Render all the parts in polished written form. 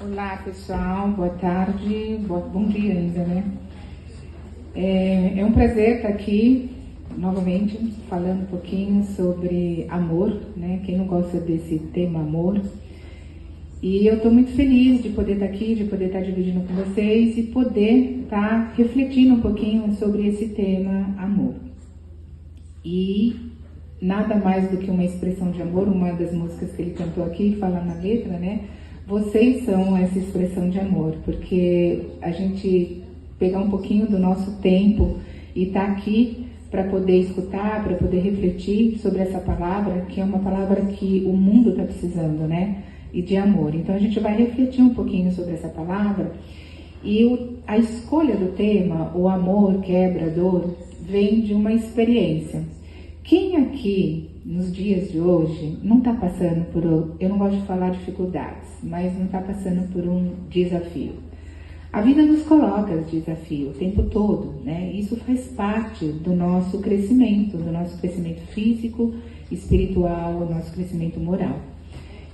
Olá pessoal, boa tarde, bom dia ainda, né? É um prazer estar aqui novamente falando um pouquinho sobre amor, né? Quem não gosta desse tema amor? E eu estou muito feliz de poder estar aqui, de poder estar dividindo com vocês e poder estar refletindo um pouquinho sobre esse tema amor. E nada mais do que uma expressão de amor, uma das músicas que ele cantou aqui, fala na letra, né? Vocês são essa expressão de amor, porque a gente pegar um pouquinho do nosso tempo e estar aqui para poder escutar, para poder refletir sobre essa palavra, que é uma palavra que o mundo está precisando, né? E de amor. Então a gente vai refletir um pouquinho sobre essa palavra e a escolha do tema, o amor quebra a dor, vem de uma experiência. Quem aqui, nos dias de hoje, não está passando por, eu não gosto de falar dificuldades, mas não está passando por um desafio? A vida nos coloca desafio o tempo todo, né? Isso faz parte do nosso crescimento físico, espiritual, do nosso crescimento moral.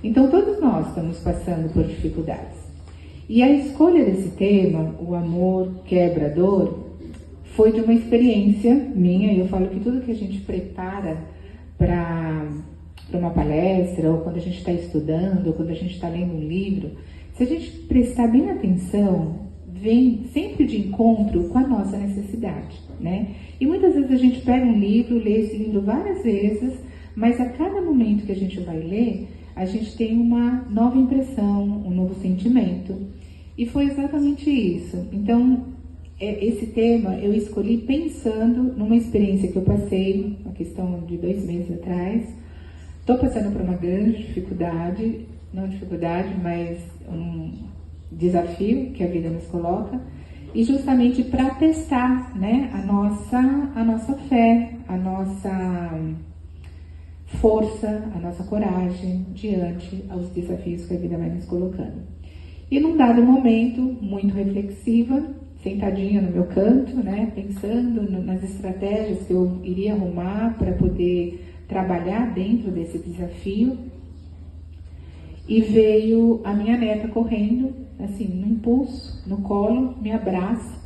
Então todos nós estamos passando por dificuldades. E a escolha desse tema, o amor quebra a dor, foi de uma experiência minha. Eu falo que tudo que a gente prepara para uma palestra, ou quando a gente está estudando, ou quando a gente está lendo um livro, se a gente prestar bem atenção, vem sempre de encontro com a nossa necessidade, né? E muitas vezes a gente pega um livro, lê esse livro várias vezes, mas a cada momento que a gente vai ler, a gente tem uma nova impressão, um novo sentimento. E foi exatamente isso. Então, esse tema eu escolhi pensando numa experiência que eu passei, uma questão de 2 meses atrás. Estou passando por uma grande dificuldade, não dificuldade, mas um desafio que a vida nos coloca, e justamente para testar, né, a nossa fé, a nossa força, a nossa coragem diante aos desafios que a vida vai nos colocando. E num dado momento, muito reflexiva, sentadinha no meu canto, né, pensando nas estratégias que eu iria arrumar para poder trabalhar dentro desse desafio, e veio a minha neta correndo, assim, no impulso, no colo, me abraça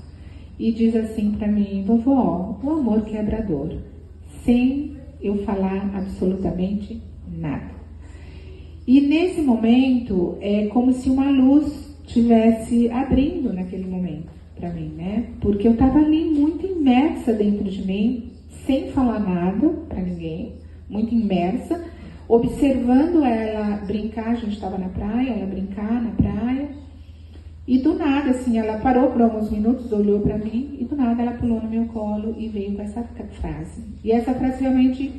e diz assim para mim: vovó, o amor quebra a dor, sem eu falar absolutamente nada. E nesse momento é como se uma luz estivesse abrindo naquele momento para mim, né? Porque eu estava ali muito imersa dentro de mim, sem falar nada para ninguém, muito imersa, observando ela brincar. A gente estava na praia, ela brincar na praia, e do nada, assim, ela parou por alguns minutos, olhou para mim, e do nada ela pulou no meu colo e veio com essa frase. E essa frase realmente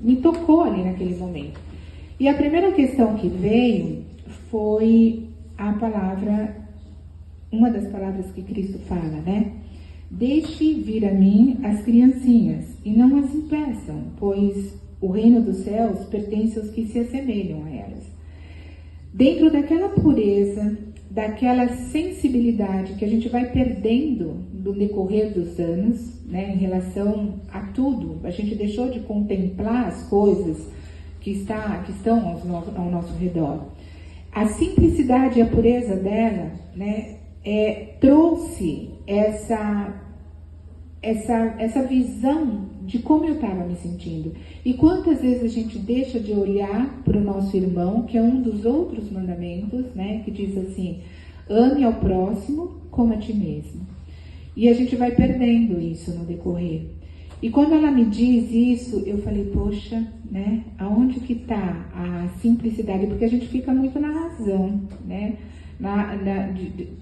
me tocou ali naquele momento. E a primeira questão que veio foi a palavra, uma das palavras que Cristo fala, né? Deixe vir a mim as criancinhas e não as impeçam, pois o reino dos céus pertence aos que se assemelham a elas. Dentro daquela pureza, daquela sensibilidade que a gente vai perdendo no decorrer dos anos, né, em relação a tudo, a gente deixou de contemplar as coisas que estão ao nosso redor. A simplicidade e a pureza dela, né, trouxe essa visão de como eu estava me sentindo. E quantas vezes a gente deixa de olhar para o nosso irmão, que é um dos outros mandamentos, né, que diz assim: ame ao próximo como a ti mesmo. E a gente vai perdendo isso no decorrer. E quando ela me diz isso, eu falei: poxa, né, aonde que está a simplicidade? Porque a gente fica muito na razão, né?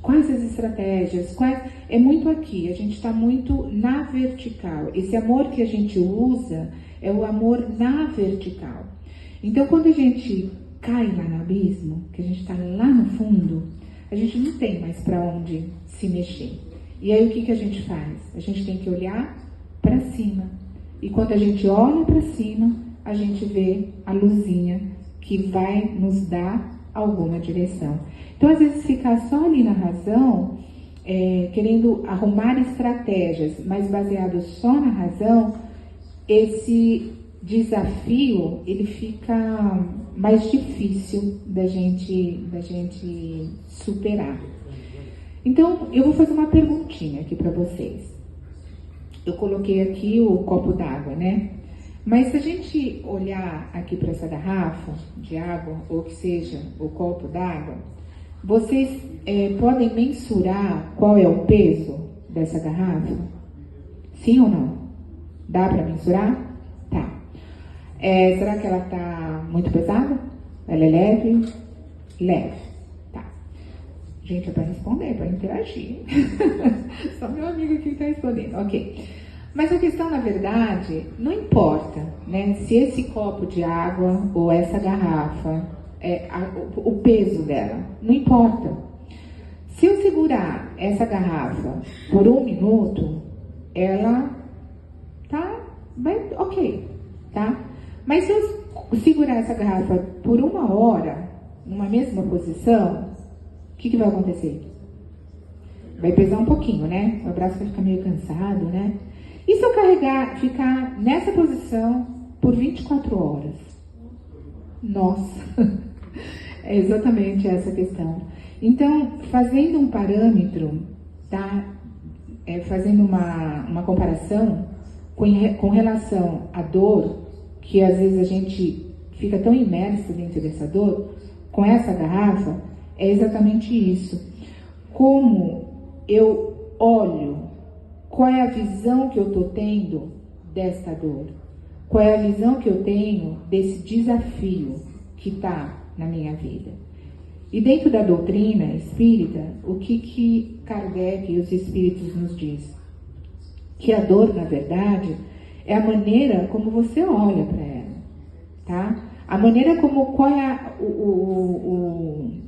Quais as estratégias, é muito aqui, a gente está muito na vertical. Esse amor que a gente usa é o amor na vertical. Então, quando a gente cai lá no abismo, que a gente está lá no fundo, a gente não tem mais para onde se mexer. E aí o que a gente faz? A gente tem que olhar para cima. E quando a gente olha para cima, a gente vê a luzinha que vai nos dar alguma direção. Então, às vezes, ficar só ali na razão, querendo arrumar estratégias, mas baseado só na razão, esse desafio, ele fica mais difícil da gente superar. Então, eu vou fazer uma perguntinha aqui para vocês. Eu coloquei aqui o copo d'água, né? Mas se a gente olhar aqui para essa garrafa de água, ou que seja, o copo d'água, vocês podem mensurar qual é o peso dessa garrafa? Sim ou não? Dá para mensurar? Tá. Será que ela está muito pesada? Ela é leve? Leve. Tá. Gente, é para responder, é para interagir. Só meu amigo aqui está respondendo. Ok. Mas a questão, na verdade, não importa, né? Se esse copo de água ou essa garrafa, o peso dela, não importa. Se eu segurar essa garrafa por 1 minuto, ela vai ok, tá? Mas se eu segurar essa garrafa por 1 hora, numa mesma posição, o que vai acontecer? Vai pesar um pouquinho, né? O braço vai ficar meio cansado, né? E se eu ficar nessa posição por 24 horas? Nossa, é exatamente essa questão. Então, fazendo um parâmetro, tá? Fazendo uma comparação com relação à dor, que às vezes a gente fica tão imerso dentro dessa dor, com essa garrafa, é exatamente isso. Como eu olho, qual é a visão que eu estou tendo desta dor? Qual é a visão que eu tenho desse desafio que está na minha vida? E dentro da doutrina espírita, o que Kardec e os espíritos nos diz? Que a dor, na verdade, é a maneira como você olha para ela, tá? A maneira qual é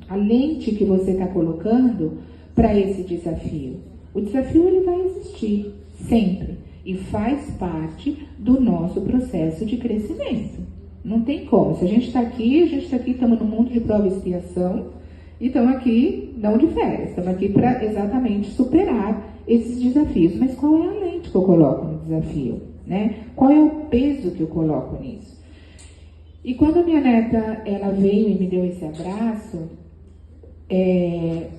a lente que você está colocando para esse desafio. O desafio, ele vai existir sempre e faz parte do nosso processo de crescimento. Não tem como. Se a gente está aqui, estamos no mundo de prova e expiação e estamos aqui não de férias, estamos aqui para exatamente superar esses desafios. Mas qual é a lente que eu coloco no desafio, né? Qual é o peso que eu coloco nisso? E quando a minha neta, ela veio e me deu esse abraço,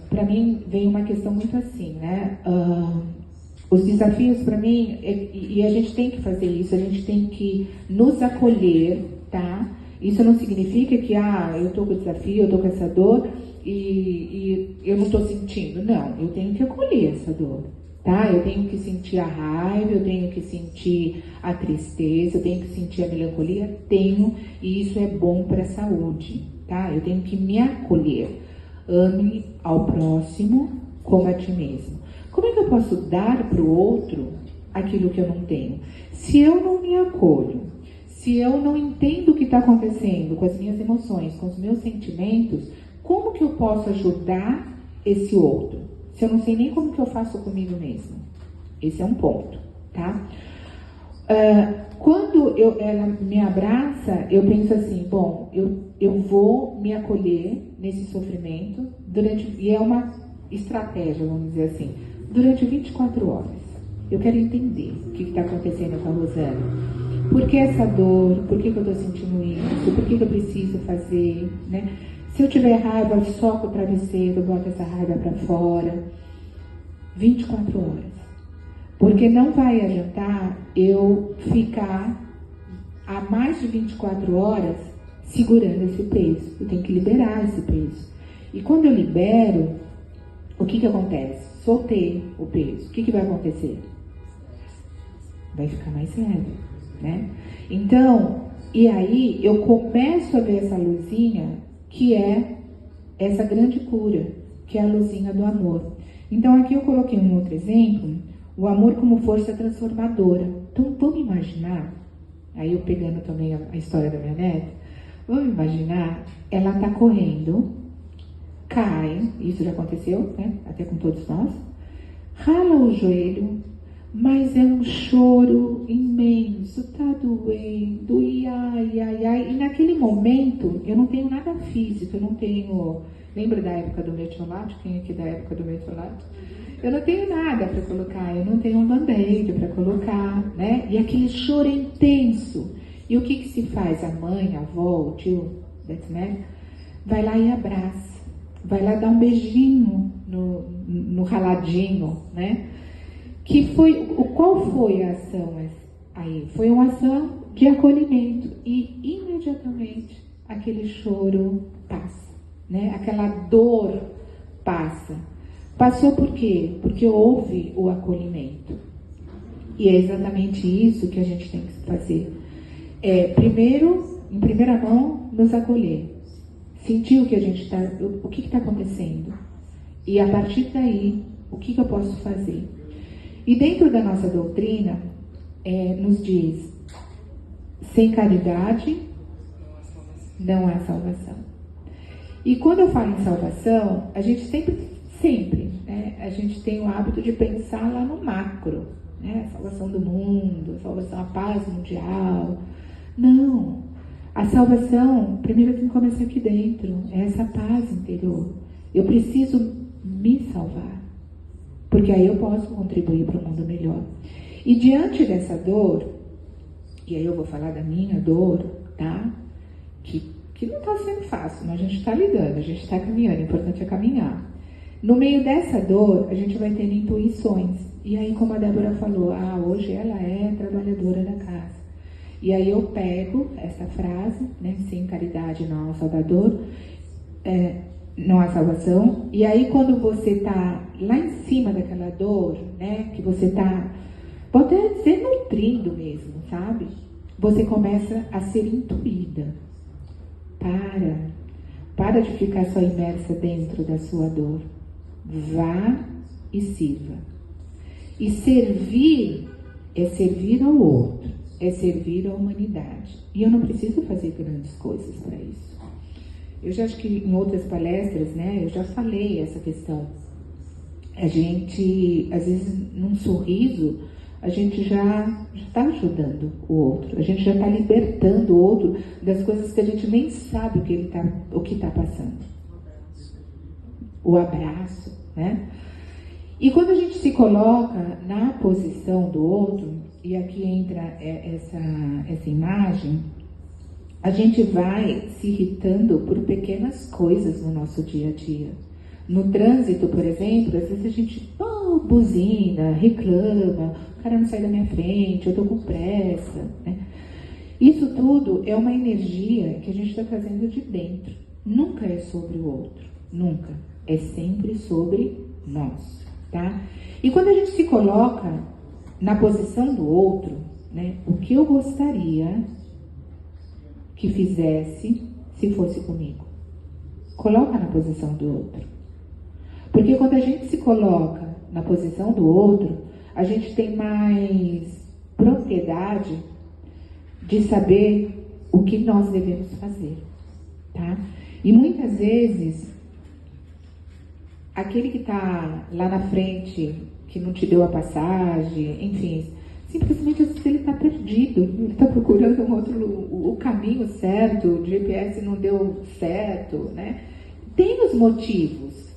para mim veio uma questão muito assim, né? Os desafios para mim, e a gente tem que fazer isso, a gente tem que nos acolher, tá? Isso não significa que, eu estou com desafio, eu estou com essa dor e eu não estou sentindo. Não, eu tenho que acolher essa dor, tá? Eu tenho que sentir a raiva, eu tenho que sentir a tristeza, eu tenho que sentir a melancolia, e isso é bom para a saúde, tá? Eu tenho que me acolher. Ame ao próximo como a ti mesmo. Como é que eu posso dar para o outro aquilo que eu não tenho? Se eu não me acolho, se eu não entendo o que está acontecendo com as minhas emoções, com os meus sentimentos, como que eu posso ajudar esse outro? Se eu não sei nem como que eu faço comigo mesmo. Esse é um ponto, tá? Quando ela me abraça, eu penso assim, bom, eu vou me acolher nesse sofrimento e é uma estratégia, vamos dizer assim, durante 24 horas. Eu quero entender o que está acontecendo com a Rosana. Por que essa dor? Por que eu estou sentindo isso? Por que eu preciso fazer, né? Se eu tiver raiva, eu soco o travesseiro, boto essa raiva para fora. 24 horas. Porque não vai adiantar eu ficar há mais de 24 horas segurando esse peso. Eu tenho que liberar esse peso. E quando eu libero, o que acontece? Soltei o peso. O que vai acontecer? Vai ficar mais leve, né? Então, e aí eu começo a ver essa luzinha, que é essa grande cura, que é a luzinha do amor. Então aqui eu coloquei um outro exemplo, o amor como força transformadora. Então vamos imaginar, aí eu pegando também a história da minha neta, vamos imaginar, ela está correndo, cai, isso já aconteceu, né? Até com todos nós, rala o joelho, mas é um choro imenso, tá doendo, e ai, e naquele momento eu não tenho nada físico, eu não tenho, lembra da época do metiolate? Quem aqui da época do metiolate? Eu não tenho nada para colocar, eu não tenho um band-aid para colocar, né? E aquele choro intenso. E o que se faz? A mãe, a avó, o tio, né? Vai lá e abraça, vai lá dar um beijinho no raladinho, né? Qual foi a ação aí? Foi uma ação de acolhimento e imediatamente aquele choro passa, né? Aquela dor passa. Passou por quê? Porque houve o acolhimento. E é exatamente isso que a gente tem que fazer. Primeiro, em primeira mão, nos acolher. Sentir o que está acontecendo. E a partir daí, o que eu posso fazer? E dentro da nossa doutrina, nos diz, sem caridade, não há salvação. E quando eu falo em salvação, a gente sempre, né, a gente tem o hábito de pensar lá no macro, né, a salvação do mundo, a salvação, a paz mundial. Não, a salvação, primeiro tem que começar aqui dentro, é essa paz interior. Eu preciso me salvar, porque aí eu posso contribuir para um mundo melhor. E diante dessa dor, e aí eu vou falar da minha dor, tá? Que não está sendo fácil, mas a gente está lidando, a gente está caminhando, o importante é caminhar. No meio dessa dor, a gente vai tendo intuições. E aí, como a Débora falou, hoje ela é trabalhadora da casa. E aí eu pego essa frase, né, sem caridade não há salvador, não há salvação. E aí quando você está lá em cima daquela dor, né, que você está, pode até dizer, nutrindo mesmo, sabe? Você começa a ser intuída. Para de ficar só imersa dentro da sua dor. Vá e sirva. E servir é servir ao outro, é servir à humanidade. E eu não preciso fazer grandes coisas para isso. Eu já acho que em outras palestras, né, eu já falei essa questão. A gente, às vezes, num sorriso, a gente já está ajudando o outro. A gente já está libertando o outro das coisas que a gente nem sabe o que está passando. O abraço, né? E quando a gente se coloca na posição do outro, e aqui entra essa imagem, a gente vai se irritando por pequenas coisas no nosso dia a dia. No trânsito, por exemplo, às vezes a gente buzina, reclama, o cara não sai da minha frente, eu estou com pressa, né? Isso tudo é uma energia que a gente está trazendo de dentro. Nunca é sobre o outro, nunca. É sempre sobre nós, tá? E quando a gente se coloca na posição do outro, né, o que eu gostaria que fizesse se fosse comigo? Coloca na posição do outro. Porque quando a gente se coloca na posição do outro, a gente tem mais propriedade de saber o que nós devemos fazer, tá? E muitas vezes, aquele que está lá na frente, que não te deu a passagem, enfim, simplesmente às vezes ele está perdido, ele está procurando o caminho certo, o GPS não deu certo, né? Tem os motivos.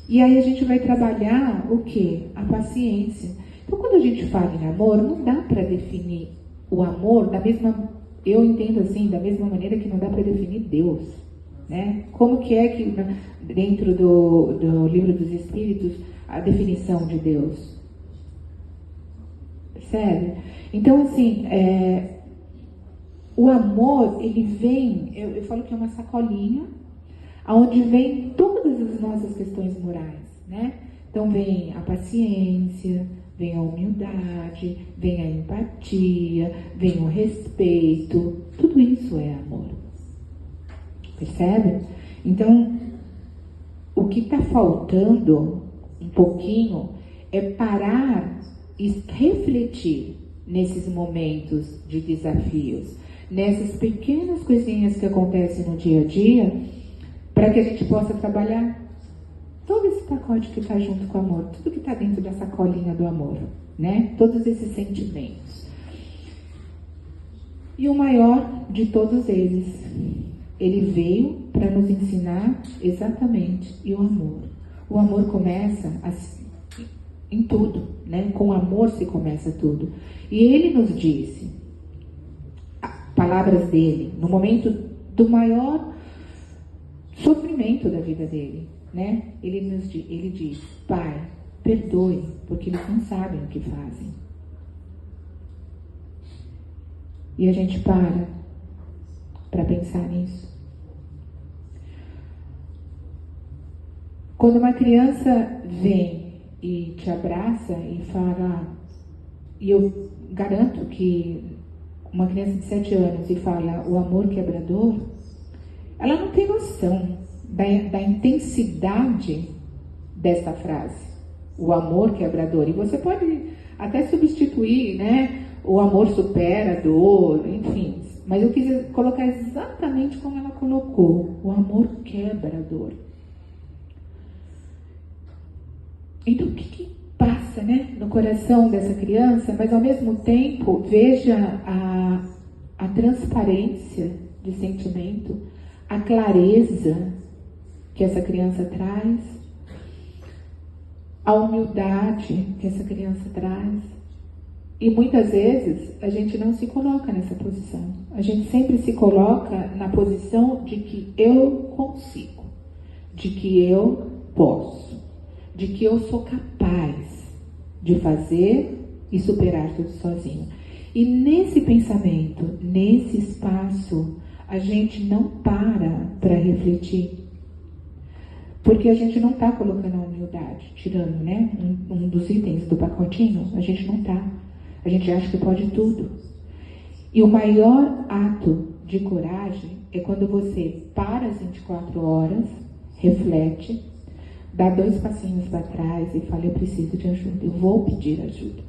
E aí a gente vai trabalhar o quê? A paciência. Então, quando a gente fala em amor, não dá para definir o amor eu entendo assim, da mesma maneira que não dá para definir Deus, né? Como que é que dentro do Livro dos Espíritos a definição de Deus? Percebe? Então, assim, o amor, ele vem, eu falo que é uma sacolinha, onde vem todas as nossas questões morais, né? Então vem a paciência, vem a humildade, vem a empatia, vem o respeito, tudo isso é amor. Percebe? Então, o que está faltando um pouquinho é parar e refletir nesses momentos de desafios, nessas pequenas coisinhas que acontecem no dia a dia, para que a gente possa trabalhar todo esse pacote que está junto com o amor, tudo que está dentro da sacolinha do amor, né? Todos esses sentimentos. E o maior de todos eles, ele veio para nos ensinar exatamente o amor. O amor começa em tudo, né? Com amor se começa tudo. E ele nos disse, palavras dele, no momento do maior sofrimento da vida dele, né? Ele diz, Pai, perdoe, porque eles não sabem o que fazem. E a gente para pensar nisso. Quando uma criança vem e te abraça e fala, e eu garanto que uma criança de 7 anos e fala o amor quebrador, ela não tem noção da intensidade dessa frase, o amor quebrador. E você pode até substituir, né, o amor supera a dor, enfim. Mas eu quis colocar exatamente como ela colocou, o amor quebra a dor. Então, o que passa, né, no coração dessa criança, mas ao mesmo tempo, veja a transparência de sentimento, a clareza que essa criança traz, a humildade que essa criança traz. E muitas vezes a gente não se coloca nessa posição. A gente sempre se coloca na posição de que eu consigo, de que eu posso, de que eu sou capaz de fazer e superar tudo sozinho. E nesse pensamento, nesse espaço, a gente não para refletir. Porque a gente não está colocando a humildade, tirando, né, um dos itens do pacotinho, a gente não está. A gente acha que pode tudo. E o maior ato de coragem é quando você para as 24 horas, reflete, dá 2 passinhos para trás e fala, eu preciso de ajuda, eu vou pedir ajuda.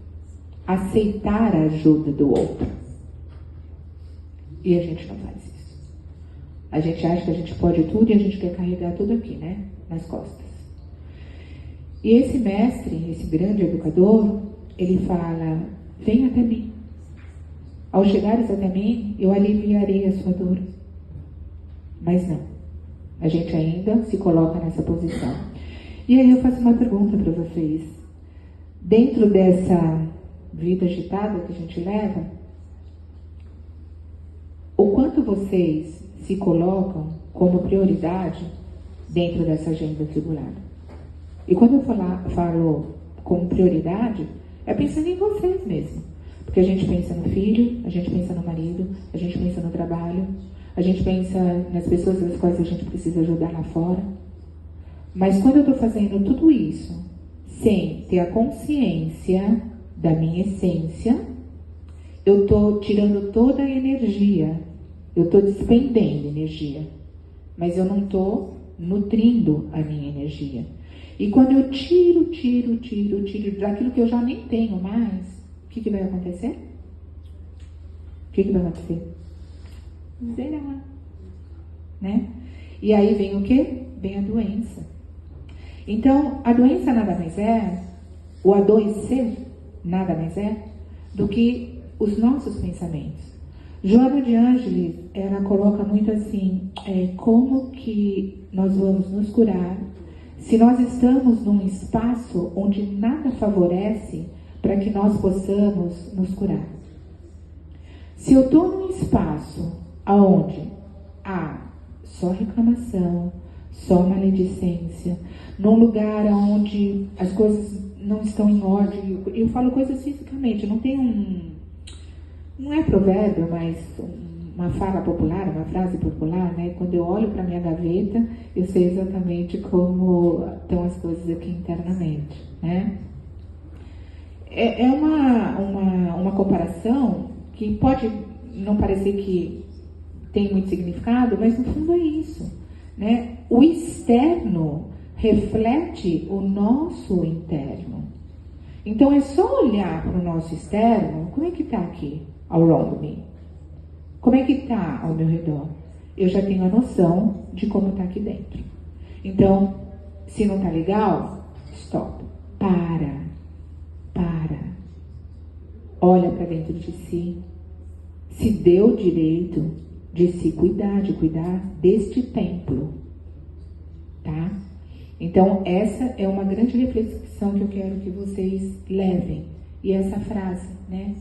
Aceitar a ajuda do outro. E a gente não faz isso. A gente acha que a gente pode tudo e a gente quer carregar tudo aqui, né? Nas costas. E esse mestre, esse grande educador, ele fala, vem até mim. Ao chegares até mim, eu aliviarei a sua dor. Mas não. A gente ainda se coloca nessa posição. E aí eu faço uma pergunta para vocês. Dentro dessa vida agitada que a gente leva, o quanto vocês se colocam como prioridade dentro dessa agenda atribulada? E quando eu falo como prioridade, é pensando em vocês mesmo. Porque a gente pensa no filho, a gente pensa no marido, a gente pensa no trabalho, a gente pensa nas pessoas das quais a gente precisa ajudar lá fora. Mas quando eu estou fazendo tudo isso, sem ter a consciência da minha essência, eu estou tirando toda a energia, eu estou despendendo energia, mas eu não estou nutrindo a minha energia. E quando eu tiro daquilo que eu já nem tenho mais, o que vai acontecer? O que vai acontecer? Zerar, né? E aí vem o quê? Vem a doença. Então, a doença nada mais é, o adoecer nada mais é, do que os nossos pensamentos. Joana de Ângeles, ela coloca muito assim, como que nós vamos nos curar se nós estamos num espaço onde nada favorece para que nós possamos nos curar. Se eu estou num espaço onde há só reclamação, só maledicência, num lugar onde as coisas não estão em ordem, eu falo coisas fisicamente, não tem não é provérbio, mas uma fala popular, uma frase popular, né? Quando eu olho para minha gaveta, eu sei exatamente como estão as coisas aqui internamente, né? É uma comparação que pode não parecer que tem muito significado, mas no fundo é isso, né? O externo reflete o nosso interno. Então é só olhar para o nosso externo, como é que está aqui, around me? Como é que está ao meu redor? Eu já tenho a noção de como está aqui dentro. Então, se não está legal, stop. Para. Olha para dentro de si. Se dê o direito de se cuidar, de cuidar deste templo. Tá? Então, essa é uma grande reflexão que eu quero que vocês levem. E essa frase, né?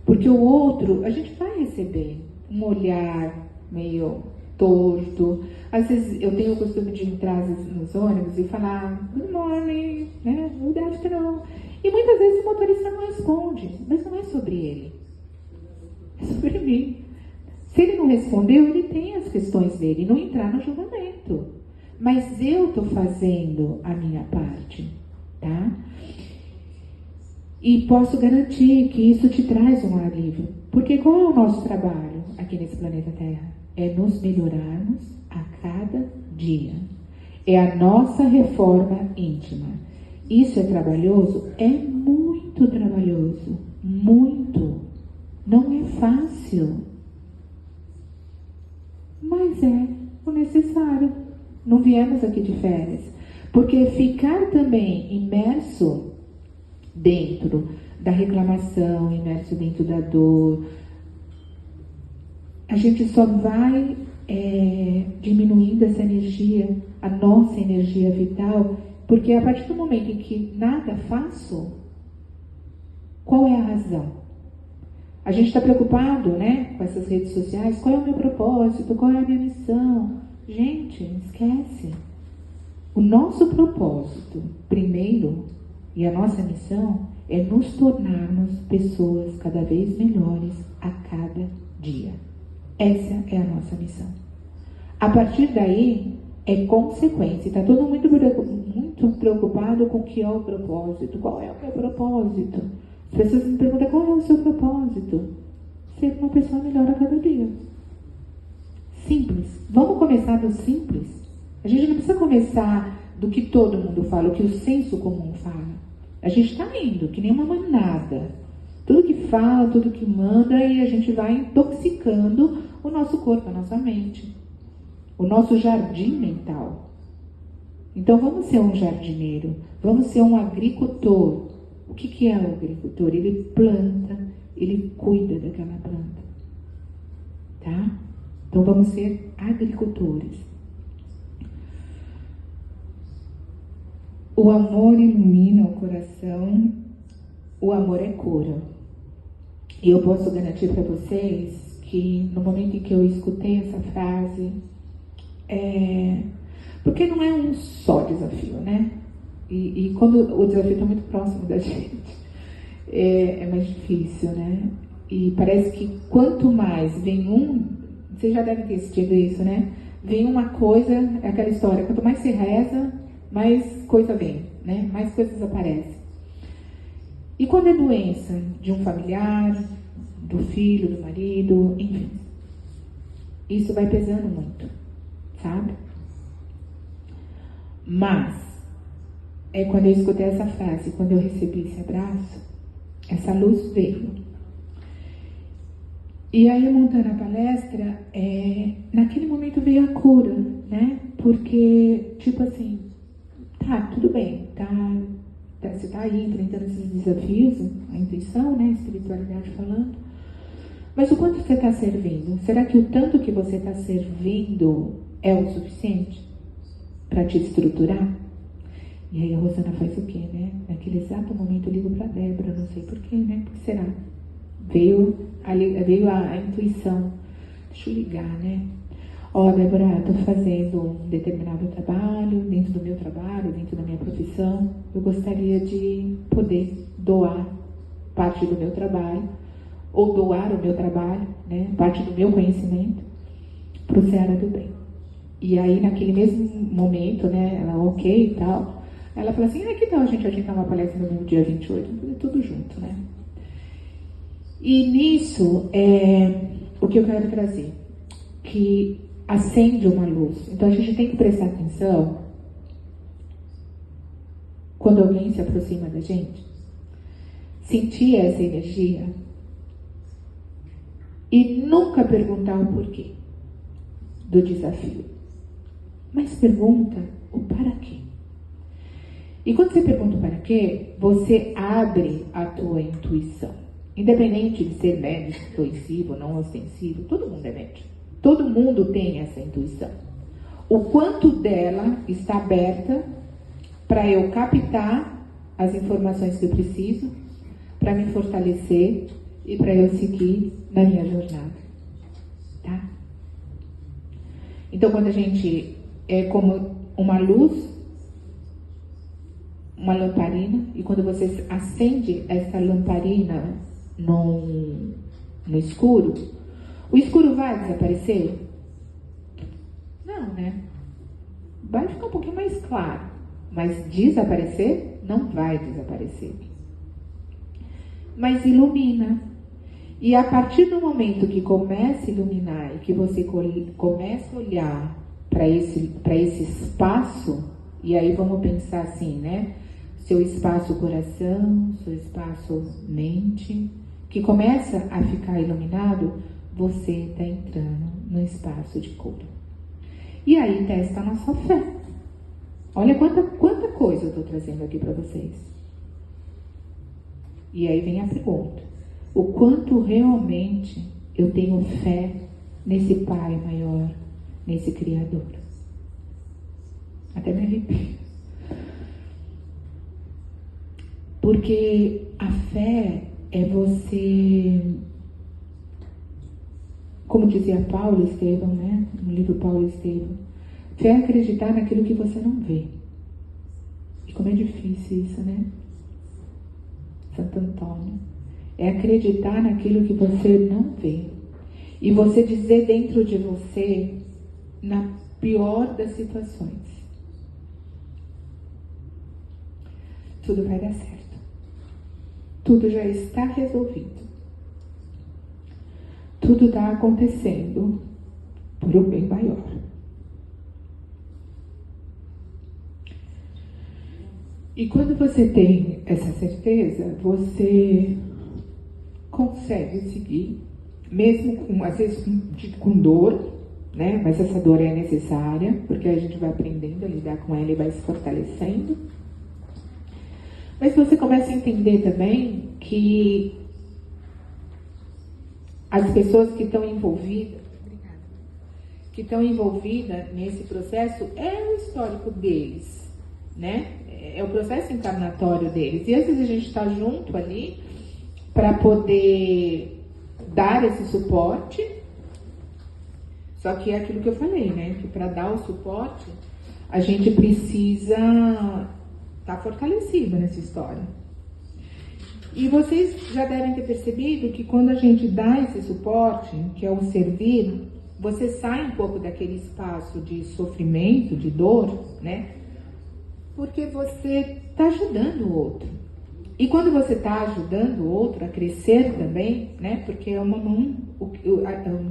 Porque o outro, a gente vai receber. um olhar meio torto. Às vezes eu tenho o costume de entrar nos ônibus e falar good morning, né? Good afternoon. E muitas vezes o motorista não responde, mas não é sobre ele, é sobre mim. Se ele não respondeu, ele tem as questões dele, não entrar no julgamento. Mas eu estou fazendo a minha parte, tá? E posso garantir que isso te traz um alívio. Porque qual é o nosso trabalho aqui nesse planeta Terra? É nos melhorarmos a cada dia. É a nossa reforma íntima. Isso é trabalhoso? É muito trabalhoso. Muito. Não é fácil. Mas é o necessário. Não viemos aqui de férias. Porque ficar também imerso dentro da reclamação, imerso dentro da dor, a gente só vai diminuindo essa energia, a nossa energia vital, porque a partir do momento em que nada faço, qual é a razão? A gente está preocupado, né, com essas redes sociais, qual é o meu propósito, qual é a minha missão? Gente, esquece. O nosso propósito, primeiro, e a nossa missão é nos tornarmos pessoas cada vez melhores a cada dia. Essa é a nossa missão. A partir daí, é consequência. Está todo mundo muito preocupado com o que é o propósito. Qual é o meu propósito? As pessoas me perguntam, qual é o seu propósito? Ser uma pessoa melhor a cada dia. Simples. Vamos começar do simples. A gente não precisa começar do que todo mundo fala, o que o senso comum fala. A gente está indo, que nem uma manada. Tudo que fala, tudo que manda, e a gente vai intoxicando o nosso corpo, a nossa mente. O nosso jardim mental. Então vamos ser um jardineiro, vamos ser um agricultor. O que é o agricultor? Ele planta, ele cuida daquela planta. Tá? Então vamos ser agricultores. O amor ilumina o coração, o amor é cura. E eu posso garantir para vocês que no momento em que eu escutei essa frase, porque não é um só desafio, né? E quando o desafio está muito próximo da gente, é mais difícil, né? E parece que quanto mais vem vocês já devem ter assistido isso, né? Vem uma coisa, é aquela história, quanto mais se reza, mais coisa vem, né? Mais coisas aparecem. E quando é doença de um familiar, do filho, do marido, enfim, isso vai pesando muito, sabe? Mas é quando eu escutei essa frase, quando eu recebi esse abraço, essa luz veio. E aí, montando a palestra, naquele momento veio a cura, né? Porque, tipo assim, tá, tudo bem, você tá aí enfrentando esses desafios, a intuição, né? A espiritualidade falando. Mas o quanto você está servindo? Será que o tanto que você está servindo é o suficiente para te estruturar? E aí a Rosana faz o quê, né? Naquele exato momento eu ligo para a Débora, não sei porquê, né? Por que será? Veio a intuição. Deixa eu ligar, né? Ó, Débora, estou fazendo um determinado trabalho, dentro do meu trabalho, dentro da minha profissão. Eu gostaria de poder doar parte do meu trabalho, ou doar o meu trabalho, né? Parte do meu conhecimento, para o Seara do Bem. E aí, naquele mesmo momento, né? Ela, ok e tal. Ela falou assim, que tal a gente agendar uma palestra no dia 28? Tudo junto, né? E nisso, o que eu quero trazer, que acende uma luz. Então a gente tem que prestar atenção quando alguém se aproxima da gente, sentir essa energia e nunca perguntar o porquê do desafio, mas pergunta o para quê. E quando você pergunta o para quê, você abre a tua intuição. Independente de ser médico, ostensivo, não ostensivo, todo mundo é médico. Todo mundo tem essa intuição. O quanto dela está aberta para eu captar as informações que eu preciso, para me fortalecer e para eu seguir na minha jornada. tá? Então, quando a gente é como uma luz, uma lamparina, e quando você acende essa lamparina no escuro, o escuro vai desaparecer? Não, né? Vai ficar um pouquinho mais claro, mas desaparecer? Não vai desaparecer. Mas ilumina. E a partir do momento que começa a iluminar e que você começa a olhar para esse espaço, e aí vamos pensar assim, né? Seu espaço coração, seu espaço mente, que começa a ficar iluminado, você está entrando no espaço de cura. E aí testa a nossa fé. Olha quanta coisa eu estou trazendo aqui para vocês. E aí vem a pergunta: o quanto realmente eu tenho fé nesse Pai maior, nesse Criador? Até me arrepio. Porque a fé é você, como dizia Paulo Estevam, né? No livro Paulo Estevam, fé é acreditar naquilo que você não vê. E como é difícil isso, né? Santo Antônio. É acreditar naquilo que você não vê. E você dizer dentro de você, na pior das situações, tudo vai dar certo. Tudo já está resolvido. Tudo está acontecendo por um bem maior. E quando você tem essa certeza, você consegue seguir, mesmo com, às vezes com dor, né? Mas essa dor é necessária, porque a gente vai aprendendo a lidar com ela e vai se fortalecendo. Mas você começa a entender também que as pessoas que estão envolvidas nesse processo é o histórico deles, né? É o processo encarnatório deles. E às vezes a gente está junto ali para poder dar esse suporte. Só que é aquilo que eu falei, né? Que para dar o suporte, a gente precisa estar fortalecido nessa história. E vocês já devem ter percebido que quando a gente dá esse suporte, que é o servir, você sai um pouco daquele espaço de sofrimento, de dor, né? Porque você está ajudando o outro. E quando você está ajudando o outro a crescer também, né? Porque é uma mão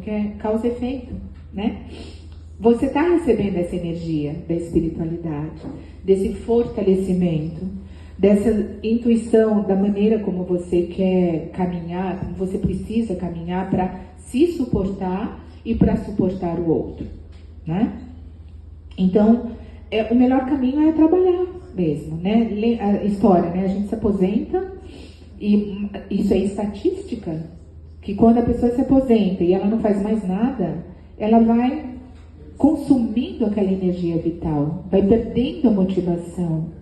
que é causa e efeito, né? Você está recebendo essa energia da espiritualidade, desse fortalecimento, dessa intuição da maneira como você quer caminhar, como você precisa caminhar para se suportar e para suportar o outro, né? Então, o melhor caminho é trabalhar mesmo, né? A história, né? A gente se aposenta e isso é estatística, que quando a pessoa se aposenta e ela não faz mais nada, ela vai consumindo aquela energia vital, vai perdendo a motivação.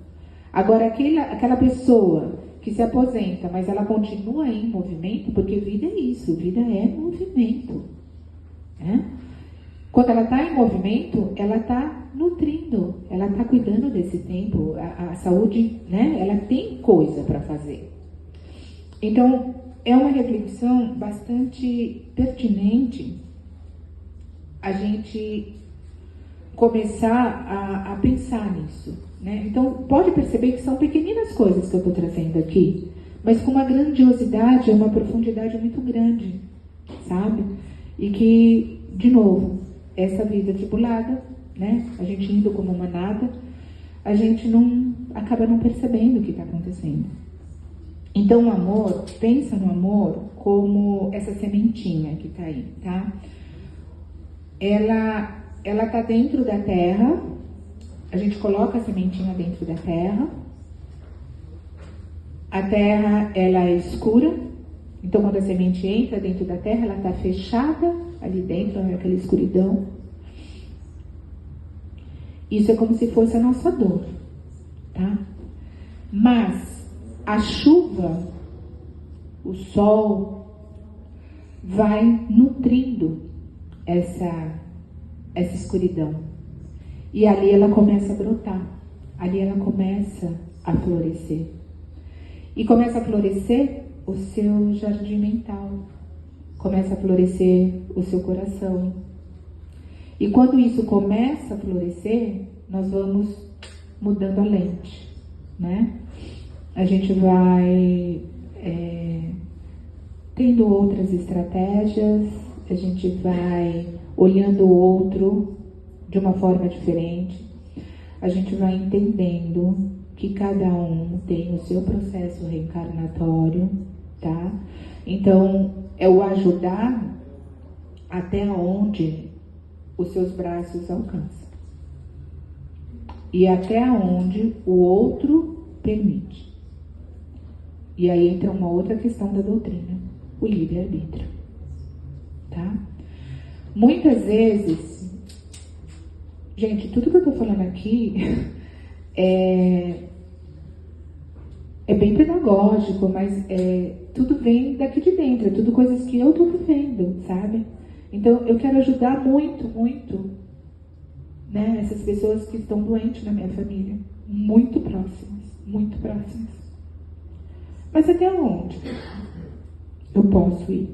Agora, aquela pessoa que se aposenta, mas ela continua em movimento, porque vida é isso, vida é movimento, né? Quando ela está em movimento, ela está nutrindo, ela está cuidando desse tempo, a saúde, né? Ela tem coisa para fazer. Então, é uma reflexão bastante pertinente a gente começar a pensar nisso, né? Então, pode perceber que são pequeninas coisas que eu estou trazendo aqui, mas com uma grandiosidade, uma profundidade muito grande, sabe? E que, de novo, essa vida tribulada, né? A gente indo como manada, a gente acaba não percebendo o que está acontecendo. Então, o amor, pensa no amor como essa sementinha que está aí, tá? Ela está dentro da terra, a gente coloca a sementinha dentro da terra, a terra ela é escura, então quando a semente entra dentro da terra, ela está fechada ali dentro, naquela escuridão. Isso é como se fosse a nossa dor, tá? Mas a chuva, o sol, vai nutrindo essa escuridão. E ali ela começa a brotar, ali ela começa a florescer. E começa a florescer o seu jardim mental, começa a florescer o seu coração. E quando isso começa a florescer, nós vamos mudando a lente, né? A gente vai tendo outras estratégias, a gente vai olhando o outro de uma forma diferente, a gente vai entendendo que cada um tem o seu processo reencarnatório, tá? Então, é o ajudar até onde os seus braços alcançam e até onde o outro permite. E aí entra uma outra questão da doutrina, o livre-arbítrio, tá? Muitas vezes, gente, tudo que eu tô falando aqui é bem pedagógico, mas tudo vem daqui de dentro, é tudo coisas que eu tô vivendo, sabe? Então, eu quero ajudar muito, muito, né, essas pessoas que estão doentes na minha família, muito próximas, muito próximas. Mas até onde eu posso ir?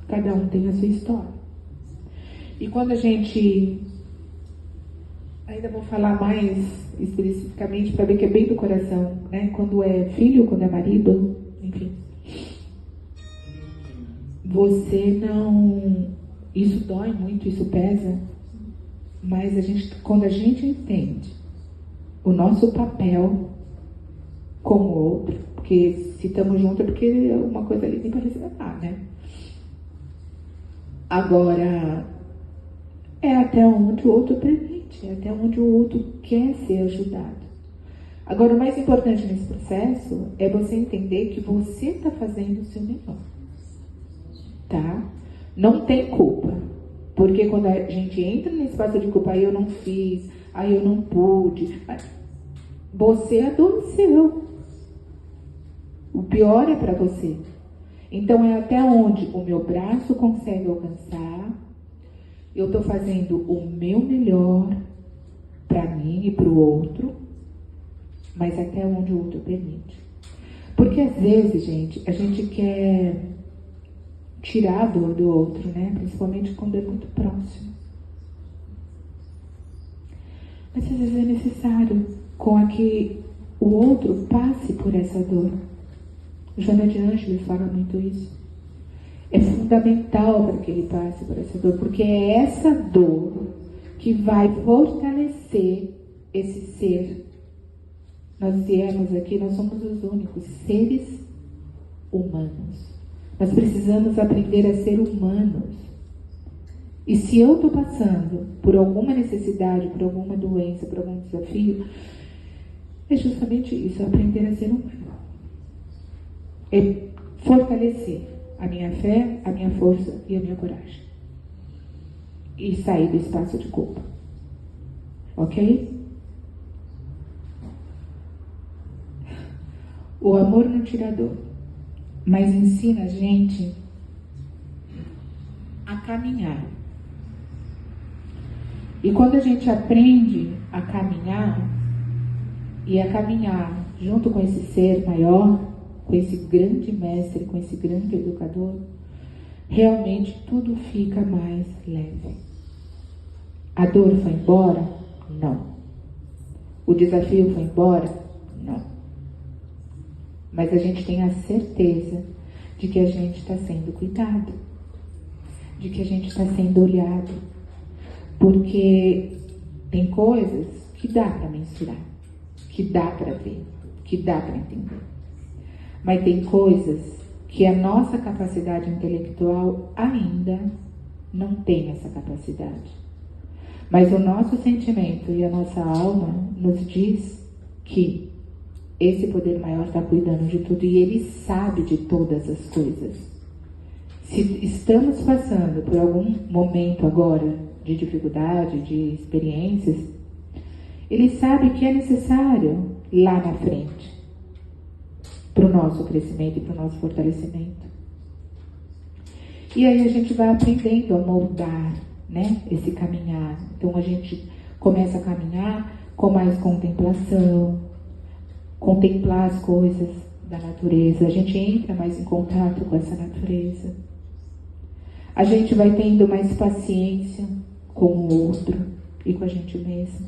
Cada um tem a sua história. E quando a gente... Ainda vou falar mais especificamente para ver que é bem do coração, né? Quando é filho, quando é marido, enfim. Você não... Isso dói muito, isso pesa, mas quando a gente entende o nosso papel como outro, porque se estamos juntos é porque uma coisa ali tem para resgatar, né? Agora, é até onde o outro permite, é até onde o outro quer ser ajudado. Agora, o mais importante nesse processo é você entender que você está fazendo o seu melhor, tá? Não tem culpa, porque quando a gente entra nesse espaço de culpa, aí eu não fiz, aí eu não pude, você adoeceu. O pior é para você. Então é até onde o meu braço consegue alcançar. Eu estou fazendo o meu melhor para mim e para o outro, mas até onde o outro permite. Porque às vezes, gente, a gente quer tirar a dor do outro, né? Principalmente quando é muito próximo. Mas às vezes é necessário com que o outro passe por essa dor. Joana de Ângeles fala muito isso. É fundamental para que ele passe por essa dor, porque é essa dor que vai fortalecer esse ser. Nós viemos aqui, nós somos os únicos seres humanos. Nós precisamos aprender a ser humanos. E se eu estou passando por alguma necessidade, por alguma doença, por algum desafio, é justamente isso, aprender a ser humano. É fortalecer a minha fé, a minha força e a minha coragem. E sair do espaço de culpa. Ok? O amor não tira dor, mas ensina a gente a caminhar. E quando a gente aprende a caminhar, e a caminhar junto com esse ser maior, com esse grande mestre, com esse grande educador, realmente tudo fica mais leve. A dor foi embora? Não. O desafio foi embora? Não. Mas a gente tem a certeza de que a gente está sendo cuidado, de que a gente está sendo olhado, porque tem coisas que dá para mensurar, que dá para ver, que dá para entender. Mas tem coisas que a nossa capacidade intelectual ainda não tem essa capacidade. Mas o nosso sentimento e a nossa alma nos diz que esse poder maior está cuidando de tudo e ele sabe de todas as coisas. Se estamos passando por algum momento agora de dificuldade, de experiências, ele sabe que é necessário lá na frente para o nosso crescimento e para o nosso fortalecimento. E aí a gente vai aprendendo a moldar, né, esse caminhar. Então a gente começa a caminhar com mais contemplação, contemplar as coisas da natureza. A gente entra mais em contato com essa natureza. A gente vai tendo mais paciência com o outro e com a gente mesmo.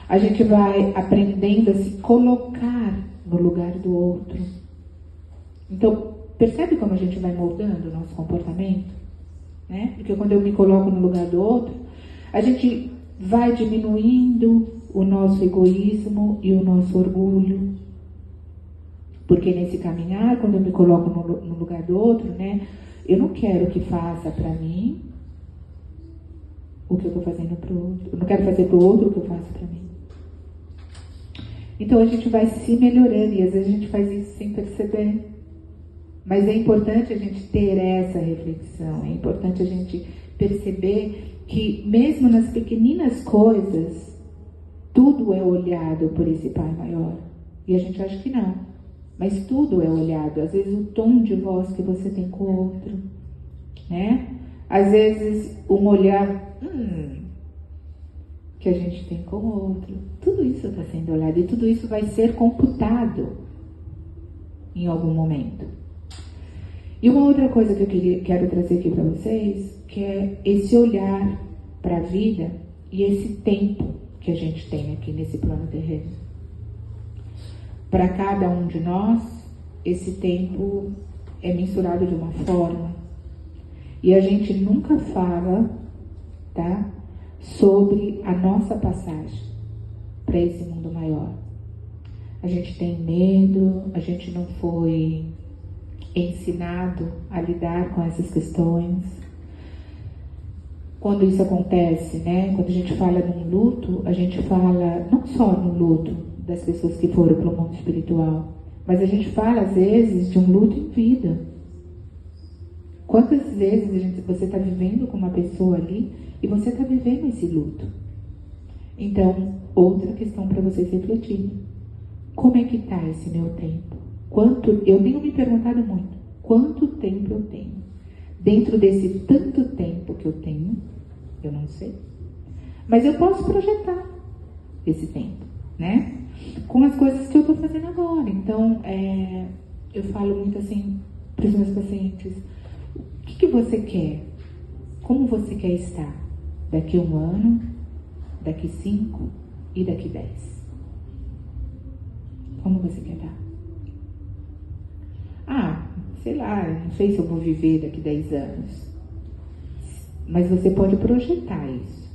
A gente vai aprendendo a se colocar no lugar do outro. Então, percebe como a gente vai moldando o nosso comportamento? Né? Porque quando eu me coloco no lugar do outro, a gente vai diminuindo o nosso egoísmo e o nosso orgulho. Porque nesse caminhar, quando eu me coloco no lugar do outro, né, eu não quero que faça para mim o que eu estou fazendo para o outro. Eu não quero fazer para o outro o que eu faço para mim. Então a gente vai se melhorando e às vezes a gente faz isso sem perceber. Mas é importante a gente ter essa reflexão, é importante a gente perceber que mesmo nas pequeninas coisas, tudo é olhado por esse Pai maior. E a gente acha que não, mas tudo é olhado. Às vezes o tom de voz que você tem com o outro, né? Às vezes um olhar que a gente tem com o outro. Tudo isso está sendo olhado e tudo isso vai ser computado em algum momento. E uma outra coisa que eu quero trazer aqui para vocês, que é esse olhar para a vida e esse tempo que a gente tem aqui nesse plano terreno. Para cada um de nós, esse tempo é mensurado de uma forma. E a gente nunca fala, tá, sobre a nossa passagem para esse mundo maior. A gente tem medo, a gente não foi ensinado a lidar com essas questões. Quando isso acontece, né? Quando a gente fala num luto, a gente fala não só no luto das pessoas que foram para o mundo espiritual, mas a gente fala às vezes de um luto em vida. Quantas vezes você está vivendo com uma pessoa ali e você está vivendo esse luto? Então, outra questão para vocês refletirem. Como é que está esse meu tempo? Eu tenho me perguntado muito, quanto tempo eu tenho? Dentro desse tanto tempo que eu tenho, eu não sei. Mas eu posso projetar esse tempo, né? Com as coisas que eu estou fazendo agora. Então, eu falo muito assim para os meus pacientes, o que você quer? Como você quer estar? Daqui 1 ano, daqui 5 e daqui 10? Como você quer estar? Sei lá, não sei se eu vou viver daqui 10 anos. Mas você pode projetar isso.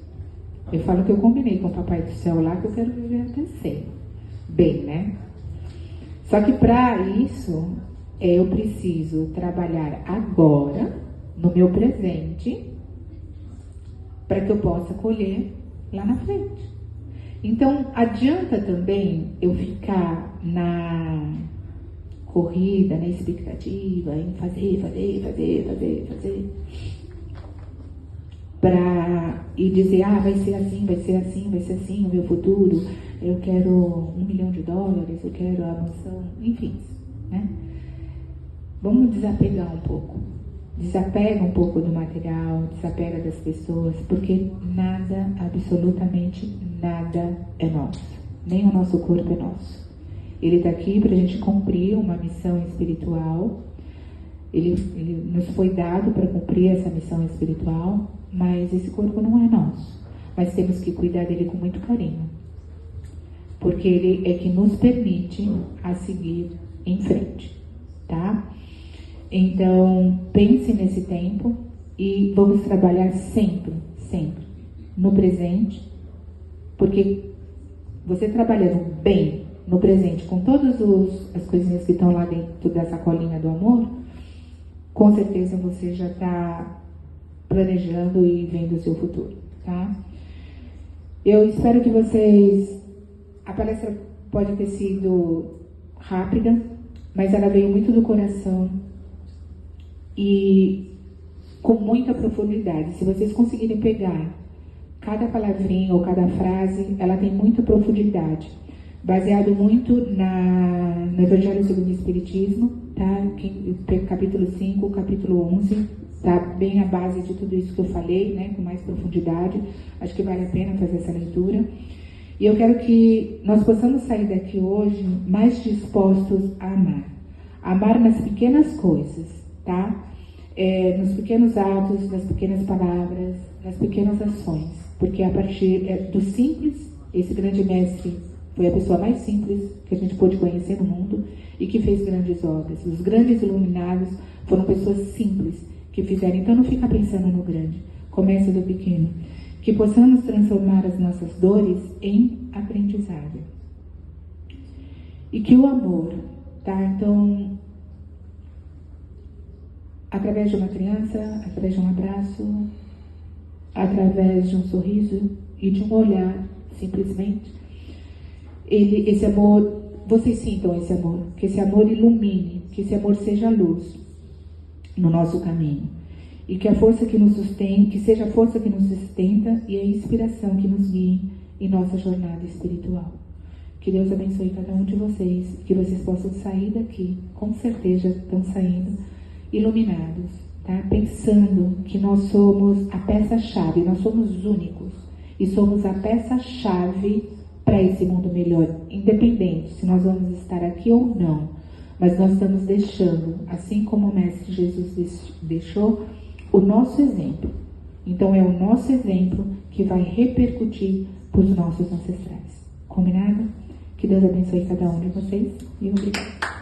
Eu falo que eu combinei com o Papai do Céu lá que eu quero viver até 100. Bem, né? Só que para isso, eu preciso trabalhar agora, no meu presente, para que eu possa colher lá na frente. Então, adianta também eu ficar na corrida, na expectativa, em fazer, e dizer, vai ser assim o meu futuro, eu quero $1 milhão, eu quero a mansão, enfim, né? Vamos desapegar um pouco. Desapega um pouco do material, desapega das pessoas, porque nada, absolutamente nada é nosso. Nem o nosso corpo é nosso. Ele está aqui para a gente cumprir uma missão espiritual. Ele nos foi dado para cumprir essa missão espiritual, mas esse corpo não é nosso. Mas temos que cuidar dele com muito carinho, porque ele é que nos permite a seguir em frente, tá? Então, pense nesse tempo e vamos trabalhar sempre no presente, porque você trabalhando bem no presente, com todas as coisinhas que estão lá dentro da sacolinha do amor, com certeza você já está planejando e vendo o seu futuro, tá? Eu espero que vocês... A palestra pode ter sido rápida, mas ela veio muito do coração e com muita profundidade. Se vocês conseguirem pegar cada palavrinha ou cada frase, ela tem muita profundidade, baseado muito no Evangelho segundo o Espiritismo, tá? Capítulo 5, capítulo 11, tá bem a base de tudo isso que eu falei, né? Com mais profundidade. Acho que vale a pena fazer essa leitura. E eu quero que nós possamos sair daqui hoje mais dispostos a amar. Amar nas pequenas coisas, tá? Nos pequenos atos, nas pequenas palavras, nas pequenas ações. Porque a partir do simples, esse grande mestre foi a pessoa mais simples que a gente pôde conhecer no mundo e que fez grandes obras. Os grandes iluminados foram pessoas simples que fizeram. Então não fica pensando no grande, comece do pequeno. Que possamos transformar as nossas dores em aprendizado. E que o amor, tá? Então, através de uma criança, através de um abraço, através de um sorriso e de um olhar, simplesmente, esse amor, vocês sintam esse amor, que esse amor ilumine, que esse amor seja luz no nosso caminho. E que a força que nos sustenta, que seja a força que nos sustenta e a inspiração que nos guie em nossa jornada espiritual. Que Deus abençoe cada um de vocês, que vocês possam sair daqui, com certeza estão saindo iluminados, tá? Pensando que nós somos a peça-chave, nós somos únicos e somos a peça-chave para esse mundo melhor, independente se nós vamos estar aqui ou não. Mas nós estamos deixando, assim como o Mestre Jesus deixou, o nosso exemplo. Então é o nosso exemplo que vai repercutir para os nossos ancestrais. Combinado? Que Deus abençoe cada um de vocês e obrigado.